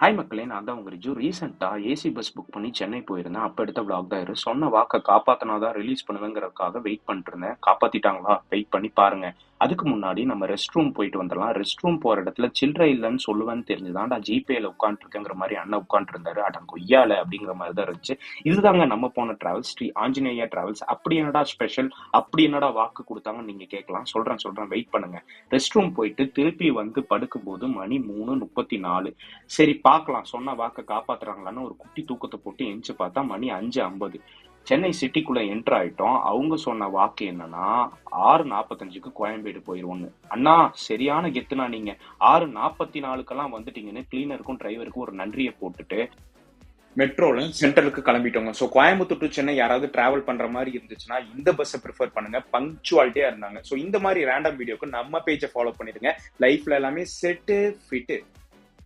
Hi மக்களே! நான் தான் உங்க ரிஜு. ரீசென்ட்டா ஏசி பஸ் புக் பண்ணி சென்னை போயிருந்தேன். அப்ப எடுத்த விளாக் தான் இது. சொன்ன வாக்க காப்பாத்துனா தான் ரிலீஸ் பண்ணுவேங்கிறதுக்காக வெயிட் பண்ணிட்டுருந்தேன். காப்பாத்திட்டாங்களா? வெயிட் பண்ணி பாருங்க. அதுக்கு முன்னாடி நம்ம ரெஸ்ட் ரூம் போயிட்டு வந்துரலாம். ரெஸ்ட் ரூம் போற இடத்துல சில்லறை இல்லன்னு சொல்லுவேன்னு தெரிஞ்சு தான்டா ஜிபேல உட்காந்துருக்கேங்கிற மாரி அண்ணன் உட்காந்துருந்தாரு. அட கொய்யால அப்படிங்கிற மாரி தான் இருந்துச்சு. இதுதாங்க நம்ம போன டிராவல்ஸ். ஸ்ரீ ஆஞ்சநேயா டிராவல்ஸ். அப்படி என்னடா ஸ்பெஷல்? அப்படி என்னடா வாக்கு குடுத்தாங்கன்னு நீங்க கேட்கலாம். சொல்றேன். வெயிட் பண்ணுங்க. ரெஸ்ட் ரூம் போயிட்டு திருப்பி வந்து படுக்கும்போது மணி 3:34. சரி பார்க்கலாம். சொன்ன வாக்க காப்பாத்துறாங்களான்னு ஒரு குட்டி தூக்கத்த போட்டு எந்திச்சு பார்த்தா மணி 5:50. சென்னை சிட்டிக்குள்ள என்டர் ஆயிட்டோம். அவங்க சொன்ன வாக்கு என்னன்னா 6:45க்கு கோயம்பேடு போயிருவோம்னு. அண்ணா சரியான கெத்துனா நீங்க. 6:44க்கெல்லாம் வந்துட்டீங்கன்னு கிளீனருக்கும் டிரைவருக்கும் ஒரு நன்றியை போட்டுட்டு மெட்ரோல சென்ட்ரலுக்கு கிளம்பிட்டோங்க. ஸோ கோயம்புத்தூர் டு சென்னை யாராவது டிராவல் பண்ற மாதிரி இருந்துச்சுன்னா இந்த பஸ்ஸை ப்ரிஃபர் பண்ணுங்க. பங்க்சுவாலிட்டியா இருந்தாங்க. ஸோ இந்த மாதிரி ரேண்டம் வீடியோக்கு நம்ம பேஜை ஃபாலோ பண்ணிடுங்க. லைஃப்ல எல்லாமே செட்டு ஃபிட்டு.